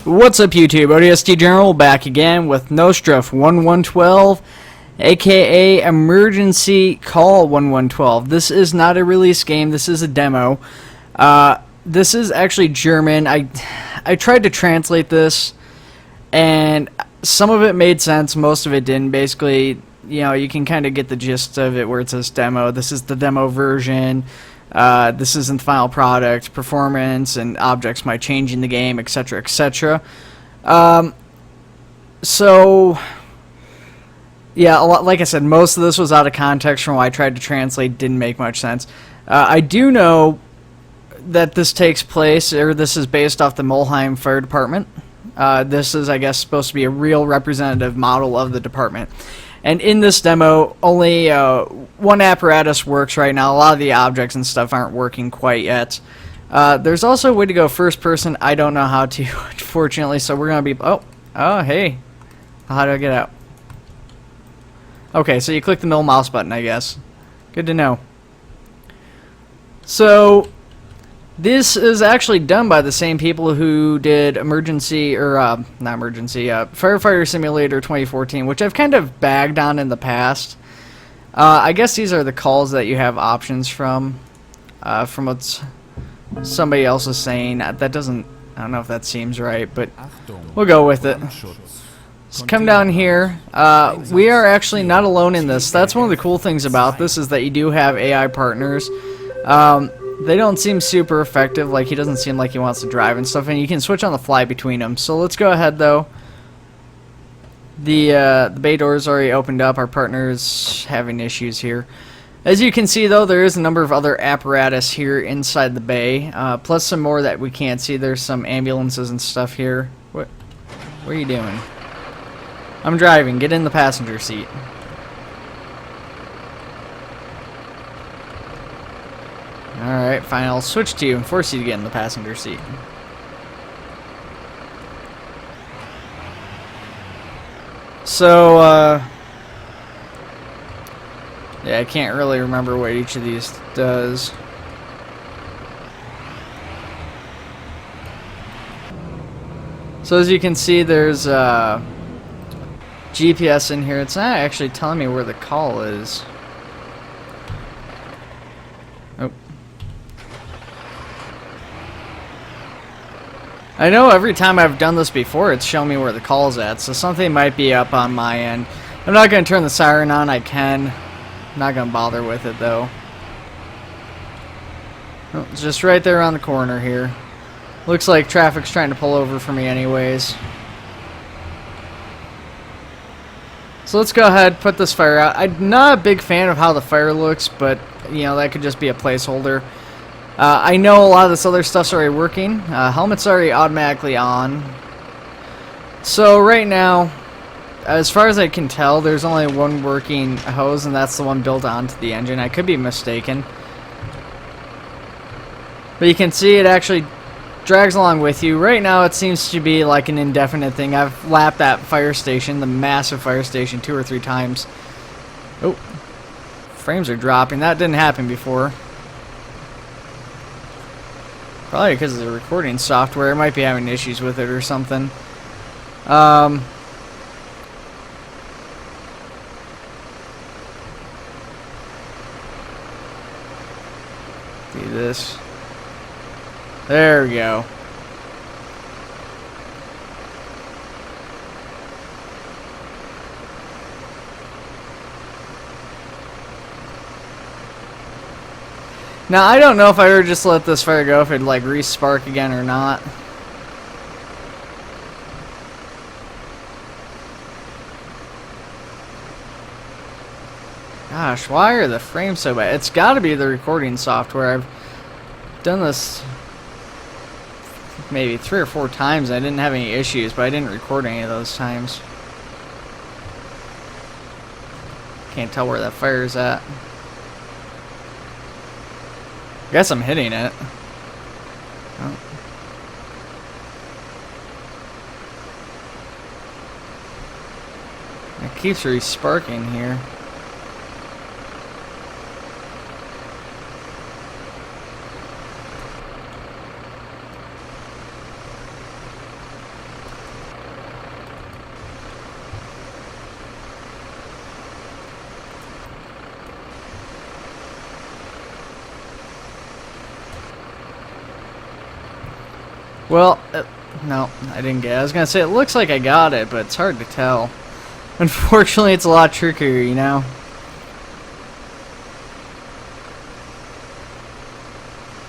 What's up, YouTube? ODST General back again with Nostruf 1112, aka Emergency Call 1112. This is not a release game, this is a demo. This is actually German. I tried to translate this, and some of it made sense, most of it didn't. Basically, you know, you can kind of get the gist of it where it says demo. This is the demo version. This isn't the final product. Performance and objects might change in the game, etc., etc. So, yeah, like I said, most of this was out of context from what I tried to translate. Didn't make much sense. I do know that this takes place, or this is based off the Mulheim Fire Department. This is, I guess, supposed to be a real representative model of the department. And in this demo, only one apparatus works right now. A lot of the objects and stuff aren't working quite yet. There's also a way to go first person. I don't know how to, unfortunately, so we're going to be... Oh, hey. How do I get out? Okay, so you click the middle mouse button, I guess. Good to know. So, this is actually done by the same people who did Firefighter Simulator 2014, which I've kind of bagged on in the past. I guess these are the calls that you have options from what somebody else is saying. That doesn't, I don't know if that seems right, but we'll go with it. Let's come down here. We are actually not alone in this. That's one of the cool things about this, is that you do have AI partners. They don't seem super effective. Like, he doesn't seem like he wants to drive and stuff, and you can switch on the fly between them. So let's go ahead, though. The bay door's already opened up. Our partner's having issues here. As you can see, though, there is a number of other apparatus here inside the bay, plus some more that we can't see. There's some ambulances and stuff here. What are you doing? I'm driving. Get in the passenger seat. Alright, fine, I'll switch to you and force you to get in the passenger seat. So, yeah, I can't really remember what each of these does. So as you can see, there's GPS in here. It's not actually telling me where the call is. I know every time I've done this before, it's shown me where the call's at, so something might be up on my end. I'm not going to turn the siren on. I can. I'm not going to bother with it, though. Oh, it's just right there on the corner here. Looks like traffic's trying to pull over for me anyways. So let's go ahead, put this fire out. I'm not a big fan of how the fire looks, but, you know, that could just be a placeholder. I know a lot of this other stuff's already working. Helmet's already automatically on. So right now, as far as I can tell, there's only one working hose, and that's the one built onto the engine. I could be mistaken. But you can see it actually drags along with you. Right now it seems to be like an indefinite thing. I've lapped that fire station, the massive fire station, 2 or 3 times. Oh, frames are dropping. That didn't happen before. Probably because of the recording software. It might be having issues with it or something. Do this. There we go. Now, I don't know if I ever just let this fire go, if it'd like re-spark again or not. Gosh, why are the frames so bad? It's got to be the recording software. I've done this maybe 3 or 4 times. I didn't have any issues, but I didn't record any of those times. Can't tell where that fire's at. I guess I'm hitting it. Oh. It keeps re-sparking here. Well, no, I didn't get it. I was going to say, it looks like I got it, but it's hard to tell. Unfortunately, it's a lot trickier, you know?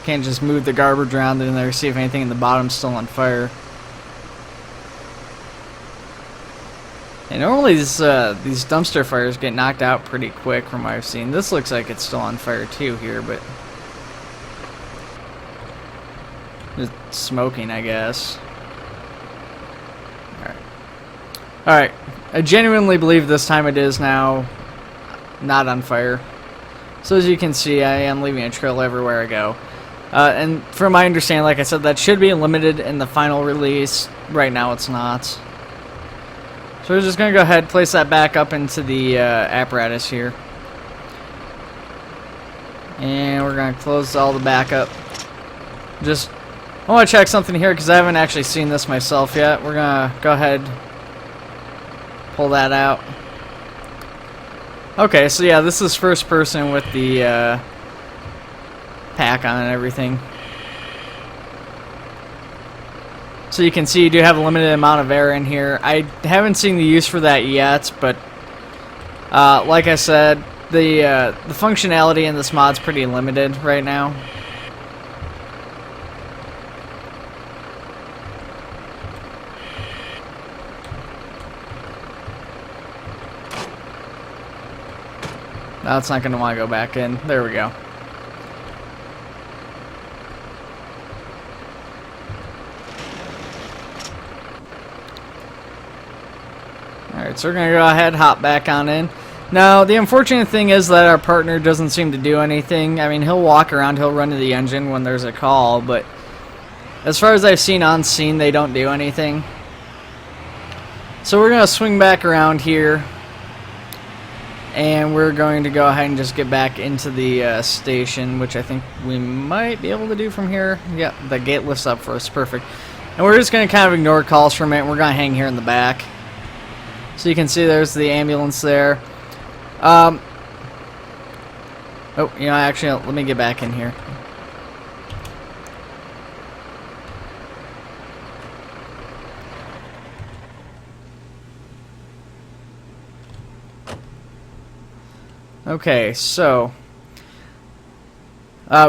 Can't just move the garbage around in there, see if anything in the bottom's still on fire. And normally these dumpster fires get knocked out pretty quick from what I've seen. This looks like it's still on fire too here, but just smoking, I guess. Alright, I genuinely believe this time it is now not on fire. So as you can see, I am leaving a trail everywhere I go. And from my understanding, like I said, that should be limited in the final release. Right now it's not. So we're just going to go ahead and place that back up into the apparatus here. And we're going to close all the backup. Just, I want to check something here because I haven't actually seen this myself yet. We're going to go ahead, pull that out. Okay, so yeah, this is first person with the pack on and everything. So you can see you do have a limited amount of air in here. I haven't seen the use for that yet, but like I said, the functionality in this mod's pretty limited right now. Now it's not going to want to go back in. There we go. Alright, so we're going to go ahead, hop back on in. Now, the unfortunate thing is that our partner doesn't seem to do anything. I mean, he'll walk around, he'll run to the engine when there's a call, but as far as I've seen on scene, they don't do anything. So we're going to swing back around here, and we're going to go ahead and just get back into the station, which I think we might be able to do from here. Yep, the gate lifts up for us, perfect. And we're just going to kind of ignore calls for a minute. We're going to hang here in the back. So you can see there's the ambulance there. Oh, you know, actually, let me get back in here. Okay, so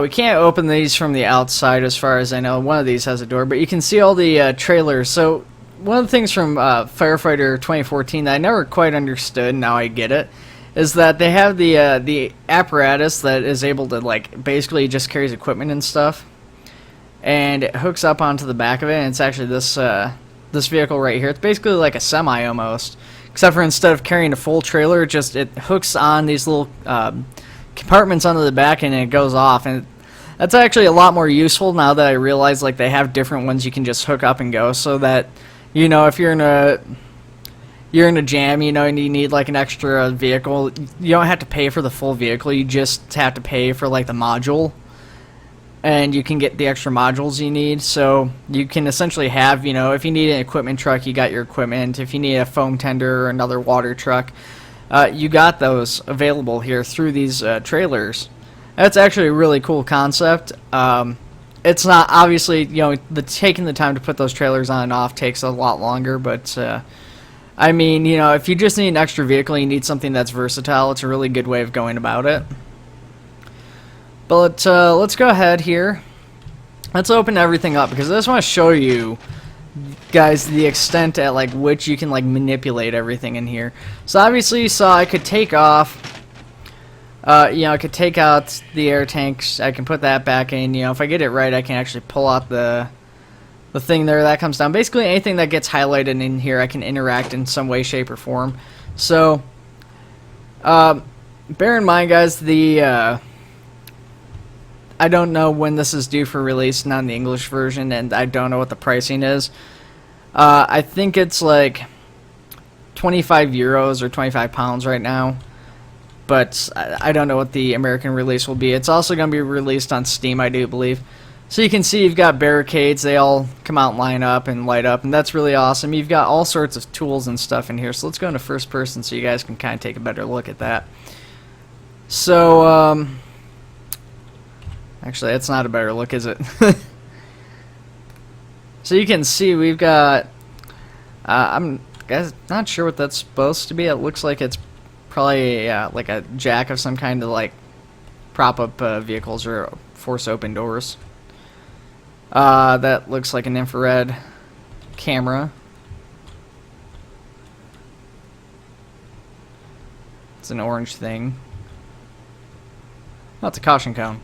we can't open these from the outside as far as I know. One of these has a door, but you can see all the trailers. So one of the things from Firefighter 2014 that I never quite understood, now I get it, is that they have the apparatus that is able to, like, basically just carries equipment and stuff, and it hooks up onto the back of it, and it's actually this this vehicle right here. It's basically like a semi almost, except for instead of carrying a full trailer, it hooks on these little compartments onto the back and it goes off. And that's actually a lot more useful now that I realize, like, they have different ones you can just hook up and go, so that, you know, if you're in a jam, you know, and you need like an extra vehicle, you don't have to pay for the full vehicle, you just have to pay for like the module, and you can get the extra modules you need. So you can essentially have, you know, if you need an equipment truck, you got your equipment. If you need a foam tender or another water truck, you got those available here through these trailers. That's actually a really cool concept. It's not, obviously, you know, taking the time to put those trailers on and off takes a lot longer, but I mean, you know, if you just need an extra vehicle, you need something that's versatile, it's a really good way of going about it. But let's go ahead here. Let's open everything up, because I just want to show you guys the extent at like which you can like manipulate everything in here. So obviously you saw I could take off, you know, I could take out the air tanks, I can put that back in. You know, if I get it right, I can actually pull out the thing there that comes down. Basically anything that gets highlighted in here I can interact in some way, shape, or form. So bear in mind, guys, I don't know when this is due for release, not in the English version, and I don't know what the pricing is. I think it's like 25 euros or 25 pounds right now, but I don't know what the American release will be. It's also going to be released on Steam, I do believe. So you can see you've got barricades, they all come out and line up and light up, and that's really awesome. You've got all sorts of tools and stuff in here, so let's go into first person so you guys can kind of take a better look at that. So, actually, that's not a better look, is it? So you can see we've got, I'm not sure what that's supposed to be. It looks like it's probably like a jack of some kind to like prop up vehicles or force open doors. That looks like an infrared camera. It's an orange thing. Oh, it's a caution cone.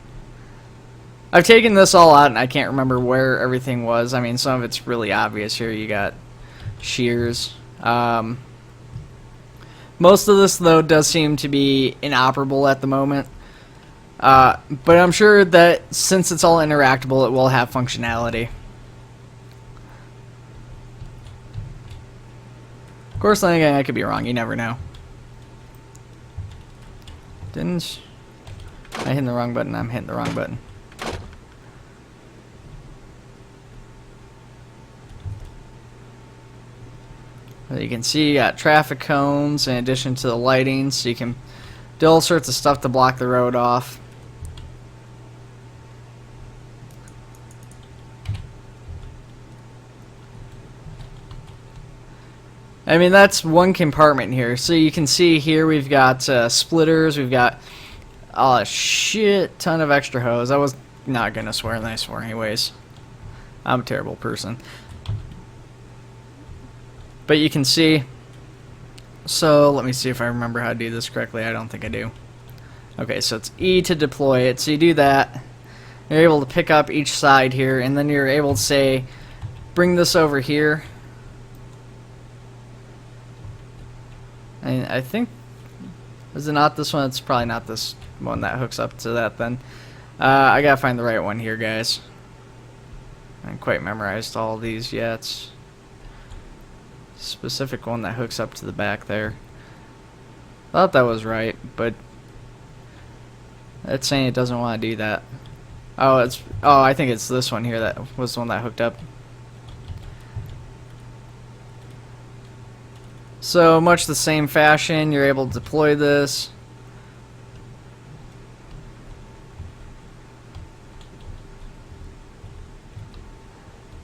I've taken this all out and I can't remember where everything was. I mean, some of it's really obvious here. You got shears. Most of this, though, does seem to be inoperable at the moment. But I'm sure that since it's all interactable, it will have functionality. Of course, then again, I could be wrong. You never know. Didn't I hit the wrong button? I'm hitting the wrong button. You can see you got traffic cones in addition to the lighting, so you can do all sorts of stuff to block the road off. I mean, that's one compartment here. So you can see here we've got splitters, we've got a shit ton of extra hose. I was not going to swear, and I swore anyways. I'm a terrible person. But you can see, so let me see if I remember how to do this correctly. I don't think I do. Okay, so it's E to deploy it. So you do that. You're able to pick up each side here, and then you're able to say, bring this over here. And I think, is it not this one? It's probably not this one that hooks up to that then. I gotta find the right one here, guys. I haven't quite memorized all these yet. Specific one that hooks up to the back there. Thought that was right, but it's saying it doesn't want to do that. Oh, I think it's this one here that was the one that hooked up. So much the same fashion, you're able to deploy this.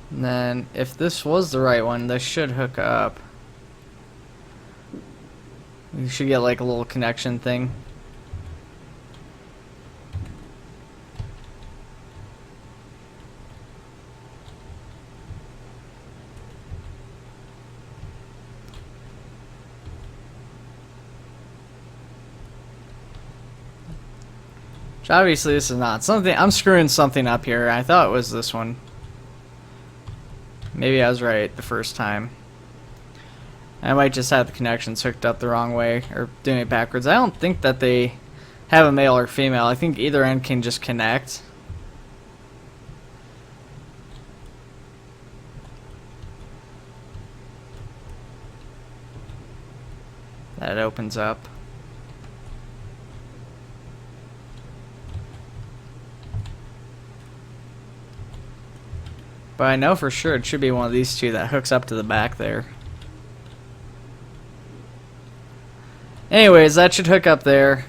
And then, if this was the right one, this should hook up. You should get like a little connection thing. Which obviously this is not. I'm screwing something up here. I thought it was this one. Maybe I was right the first time. I might just have the connections hooked up the wrong way, or doing it backwards. I don't think that they have a male or female. I think either end can just connect. That opens up. But I know for sure it should be one of these two that hooks up to the back there. Anyways, that should hook up there.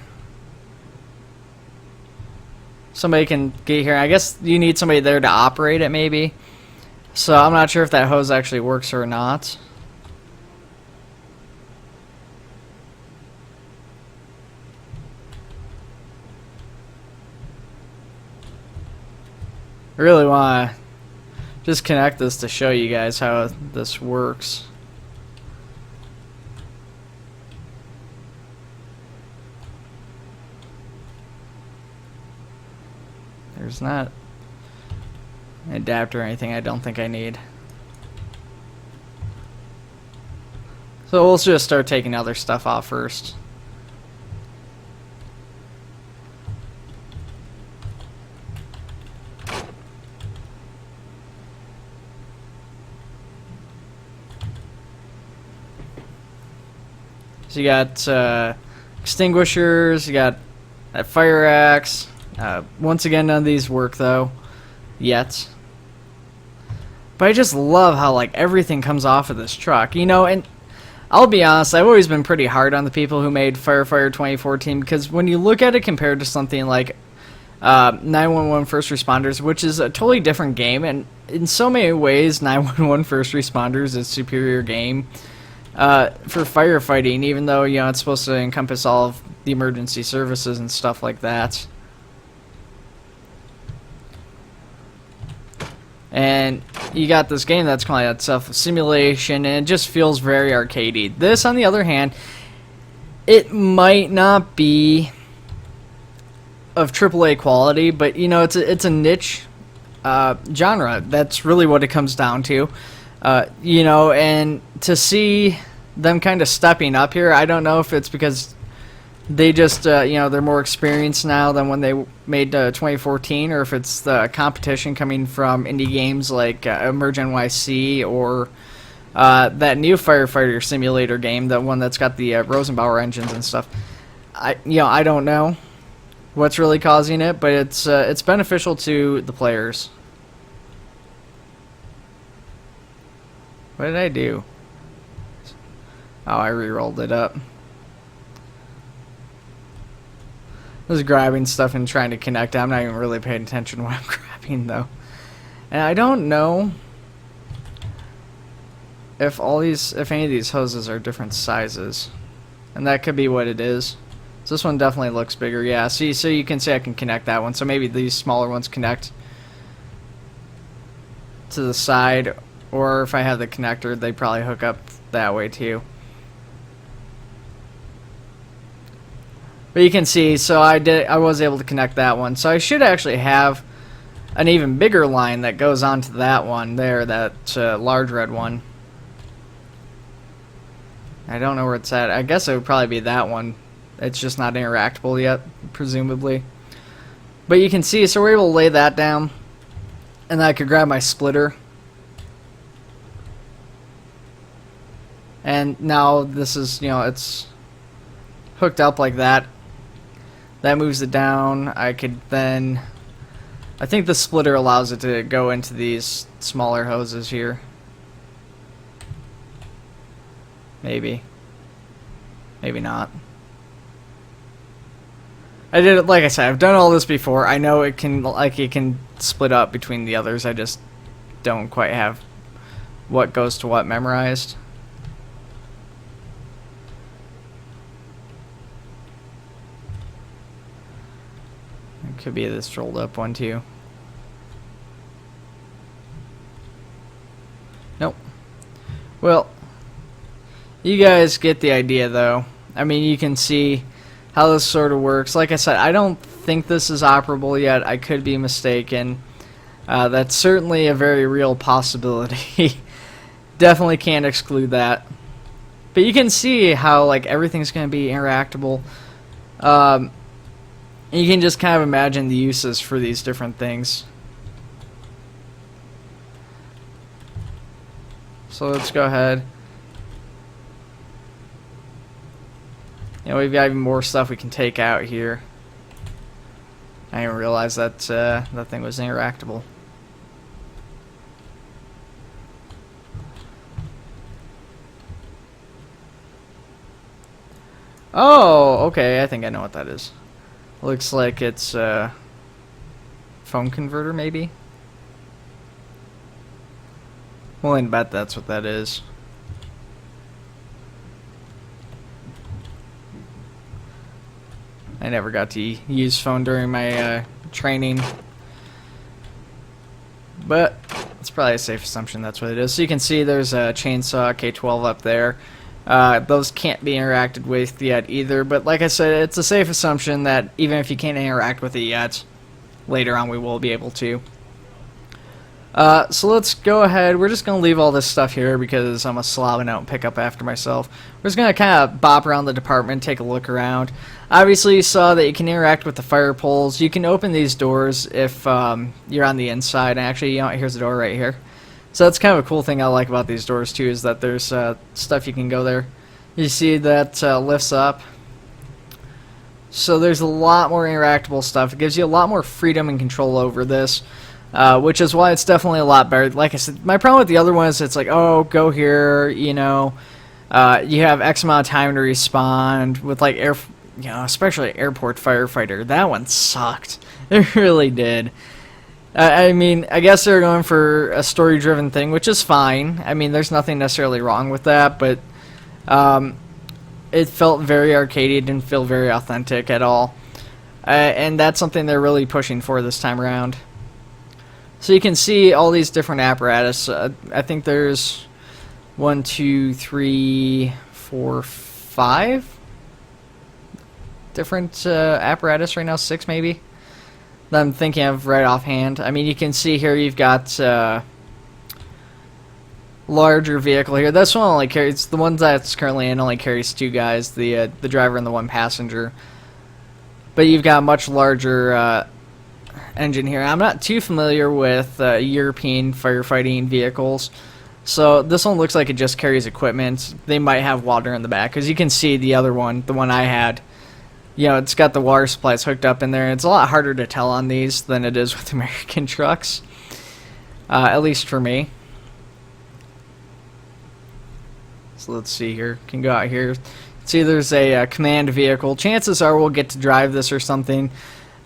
Somebody can get here. I guess you need somebody there to operate it, maybe. So I'm not sure if that hose actually works or not. I really want to just connect this to show you guys how this works. There's not an adapter or anything I don't think I need. So we'll just start taking other stuff off first. So you got extinguishers, you got a fire axe. Once again, none of these work though, yet. But I just love how like everything comes off of this truck, you know. And I'll be honest, I've always been pretty hard on the people who made Firefighter 2014 because when you look at it compared to something like 911 First Responders, which is a totally different game, and in so many ways, 911 First Responders is a superior game for firefighting, even though, you know, it's supposed to encompass all of the emergency services and stuff like that. And you got this game that's calling itself a simulation, and it just feels very arcadey. This, on the other hand, it might not be of AAA quality, but, you know, it's a niche genre. That's really what it comes down to. You know, and to see them kind of stepping up here, I don't know if it's because they just, you know, they're more experienced now than when they made 2014, or if it's the competition coming from indie games like Emerge NYC or that new firefighter simulator game, the one that's got the Rosenbauer engines and stuff. I don't know what's really causing it, but it's beneficial to the players. What did I do? Oh, I re-rolled it up. I was grabbing stuff and trying to connect. I'm not even really paying attention to what I'm grabbing, though. And I don't know if any of these hoses are different sizes. And that could be what it is. So this one definitely looks bigger. Yeah, see, so you can see I can connect that one. So maybe these smaller ones connect to the side. Or if I have the connector, they probably hook up that way too. But you can see, so I was able to connect that one. So I should actually have an even bigger line that goes onto that one there, that large red one. I don't know where it's at. I guess it would probably be that one. It's just not interactable yet, presumably. But you can see, so we're able to lay that down. And then I could grab my splitter. And now this is, you know, it's hooked up like that. That moves it down. I could then, I think the splitter allows it to go into these smaller hoses here. Maybe. Maybe not. I did it, like I said, I've done all this before. I know it can split up between the others. I just don't quite have what goes to what memorized. Could be this rolled up one too. Nope. Well, you guys get the idea though. I mean, you can see how this sort of works. Like I said, I don't think this is operable yet. I could be mistaken. That's certainly a very real possibility. Definitely can't exclude that. But you can see how, like, everything's going to be interactable. You can just kind of imagine the uses for these different things. So let's go ahead. You know, we've got even more stuff we can take out here. I didn't realize that that thing was interactable. Oh, okay, I think I know what that is. Looks like it's a phone converter, maybe? Well, I bet that's what that is. I never got to use phone during my training. But it's probably a safe assumption that's what it is. So you can see there's a chainsaw K12 up there. Those can't be interacted with yet either, but like I said, it's a safe assumption that even if you can't interact with it yet, later on we will be able to. So let's go ahead. We're just going to leave all this stuff here because I'm a slob and I don't pick up after myself. We're just going to kind of bop around the department, take a look around. Obviously you saw that you can interact with the fire poles. You can open these doors if you're on the inside. And actually, you know, here's the door right here. So that's kind of a cool thing I like about these doors too, is that there's stuff you can go there. You see that lifts up. So there's a lot more interactable stuff. It gives you a lot more freedom and control over this, which is why it's definitely a lot better. Like I said, my problem with the other one is it's like, oh, go here, you know, you have X amount of time to respond with like you know, especially airport firefighter. That one sucked. It really did. I mean, I guess they're going for a story-driven thing, which is fine. I mean, there's nothing necessarily wrong with that, but it felt very arcadey, didn't feel very authentic at all. And that's something they're really pushing for this time around. So you can see all these different apparatus. I think there's 1, 2, 3, 4, 5 different apparatus right now, 6 maybe, that I'm thinking of right offhand. I mean, you can see here you've got larger vehicle here. This one only carries, the one that's currently in only carries 2 guys, the driver and the 1 passenger. But you've got a much larger engine here. I'm not too familiar with European firefighting vehicles, so this one looks like it just carries equipment. They might have water in the back, because you can see the other one, the one I had, you know, it's got the water supplies hooked up in there. It's a lot harder to tell on these than it is with American trucks, at least for me. So let's see here. Can go out here. See, there's a command vehicle. Chances are we'll get to drive this or something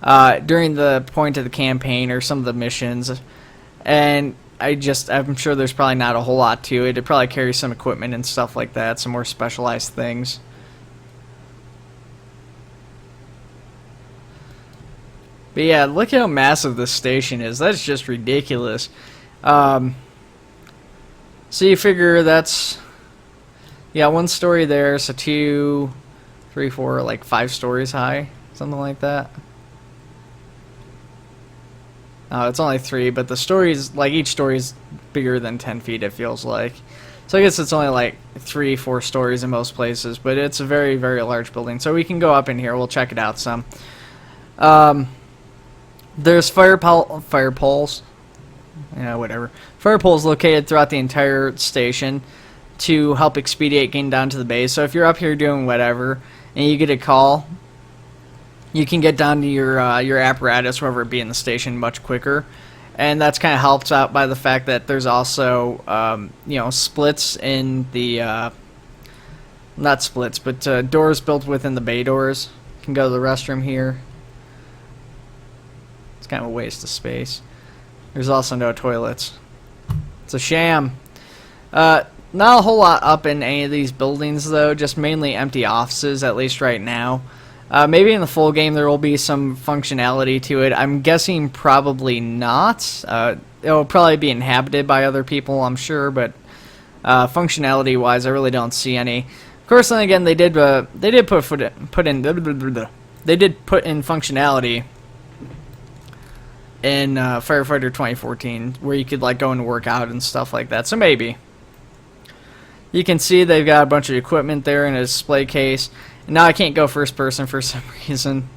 during the point of the campaign or some of the missions. And I'm sure there's probably not a whole lot to it. It probably carries some equipment and stuff like that, some more specialized things. But yeah, look how massive this station is. That's just ridiculous. So you figure that's, yeah, 1 story there, so 2, 3, 4, like 5 stories high, something like that. It's only 3, but the stories, like each story is bigger than 10 feet, it feels like. So I guess it's only like 3, 4 stories in most places, but it's a very, very large building. So we can go up in here, we'll check it out some. There's fire poles, whatever. Fire poles located throughout the entire station to help expedite getting down to the base. So if you're up here doing whatever and you get a call, you can get down to your apparatus, wherever it be in the station, much quicker. And that's kind of helped out by the fact that there's also splits in the not splits, but doors built within the bay doors. You can go to the restroom here. It's kind of a waste of space. There's also no toilets. It's a sham. Not a whole lot up in any of these buildings, though. Just mainly empty offices, at least right now. Maybe in the full game there will be some functionality to it. I'm guessing probably not. It'll probably be inhabited by other people, I'm sure, but functionality-wise, I really don't see any. Of course, then again, they did put in functionality in Firefighter 2014, where you could like go and work out and stuff like that. So maybe. You can see they've got a bunch of equipment there in a display case. And now I can't go first person for some reason.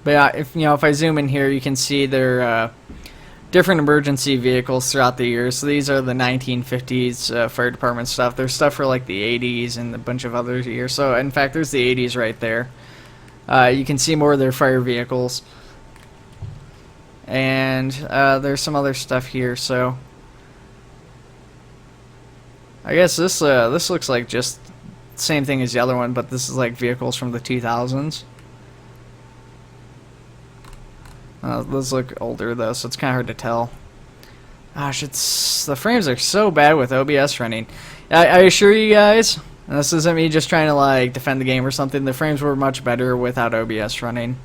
But yeah, if I zoom in here, you can see there different emergency vehicles throughout the years. So these are the 1950s fire department stuff. There's stuff for like the 80s and a bunch of other years. So in fact, there's the 80s right there. You can see more of their fire vehicles. And there's some other stuff here. So I guess this looks like just the same thing as the other one, but this is like vehicles from the 2000s. Those look older though, so it's kind of hard to tell. Gosh, the frames are so bad with OBS running. I assure you guys, and this isn't me just trying to like defend the game or something, the frames were much better without OBS running.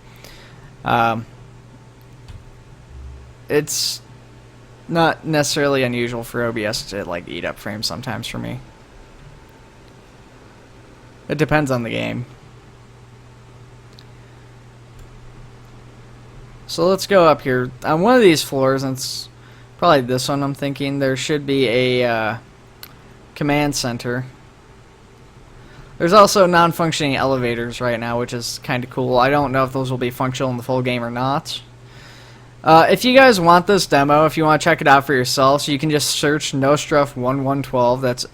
It's not necessarily unusual for OBS to like eat up frames sometimes for me. It depends on the game. So let's go up here. On one of these floors, and it's probably this one I'm thinking, there should be a command center. There's also non-functioning elevators right now, which is kind of cool. I don't know if those will be functional in the full game or not. If you guys want this demo, if you want to check it out for yourselves, you can just search Nostruf 1112. That's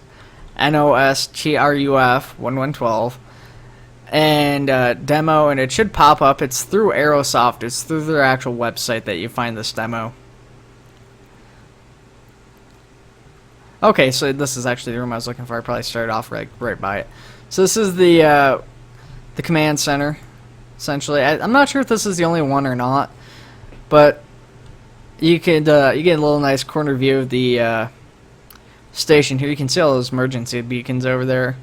NOSTRUF 1112. And demo, and it should pop up. It's through Aerosoft. It's through their actual website that you find this demo. Okay, so this is actually the room I was looking for. I probably started off right by it. So this is the command center, essentially. I'm not sure if this is the only one or not. But you get a little nice corner view of the station here. You can see all those emergency beacons over there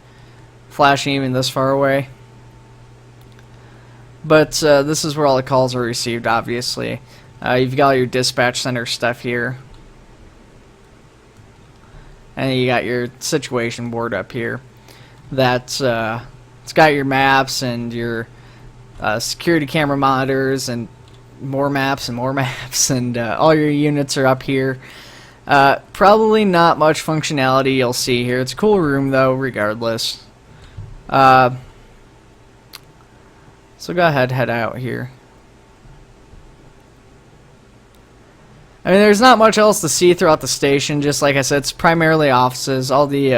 flashing even this far away. But this is where all the calls are received, obviously. You've got all your dispatch center stuff here. And you got your situation board up here. That's it's got your maps and your security camera monitors and more maps and more maps, and all your units are up here. Probably not much functionality you'll see here. It's a cool room though, regardless. So go ahead, head out here. I mean, there's not much else to see throughout the station. Just like I said, it's primarily offices. All the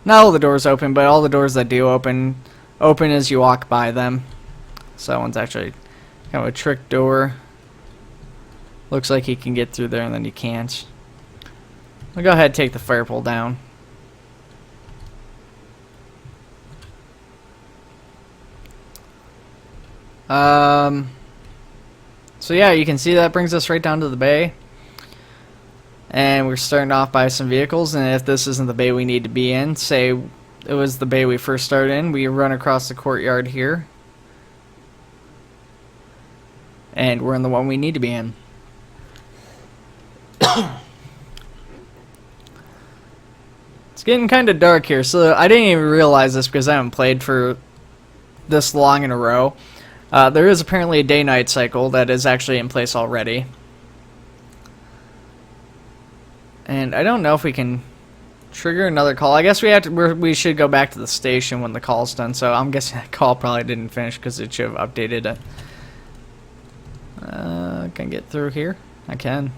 not all the doors open, but all the doors that do open as you walk by them. So that one's actually kind of a trick door. Looks like you can get through there, and then you can't. I'll go ahead and take the fire pole down. So yeah, you can see that brings us right down to the bay. And we're starting off by some vehicles, and if this isn't the bay we need to be in, say it was the bay we first started in, we run across the courtyard here. And we're in the one we need to be in. It's getting kind of dark here, so I didn't even realize this because I haven't played for this long in a row. There is apparently a day-night cycle that is actually in place already. And I don't know if we can trigger another call. I guess we should go back to the station when the call's done, so I'm guessing that call probably didn't finish because it should have updated it. Can I get through here? I can.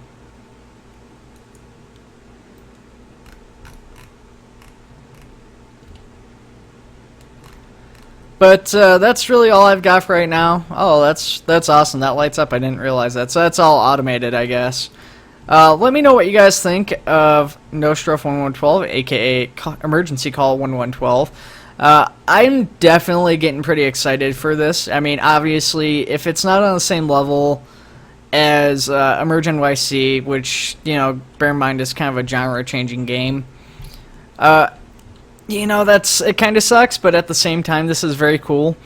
But that's really all I've got for right now. Oh, that's awesome. That lights up. I didn't realize that. So that's all automated, I guess. Let me know what you guys think of Nostrof 1112, aka Emergency Call 1112. I'm definitely getting pretty excited for this. I mean, obviously, if it's not on the same level as Emerge NYC, which, you know, bear in mind is kind of a genre-changing game, you know, it kind of sucks, but at the same time, this is very cool.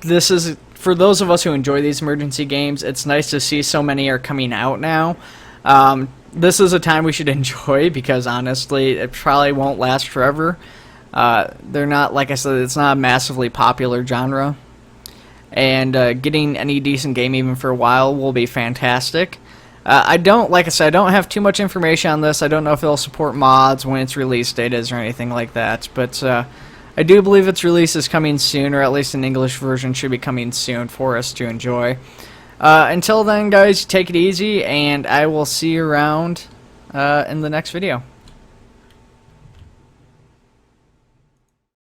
This is, for those of us who enjoy these emergency games, it's nice to see so many are coming out now. This is a time we should enjoy because, honestly, it probably won't last forever. They're not, like I said, it's not a massively popular genre. And getting any decent game even for a while will be fantastic. Like I said, I don't have too much information on this. I don't know if it'll support mods, when its release date is, or anything like that. But I do believe its release is coming soon, or at least an English version should be coming soon for us to enjoy. Until then, guys, take it easy, and I will see you around in the next video.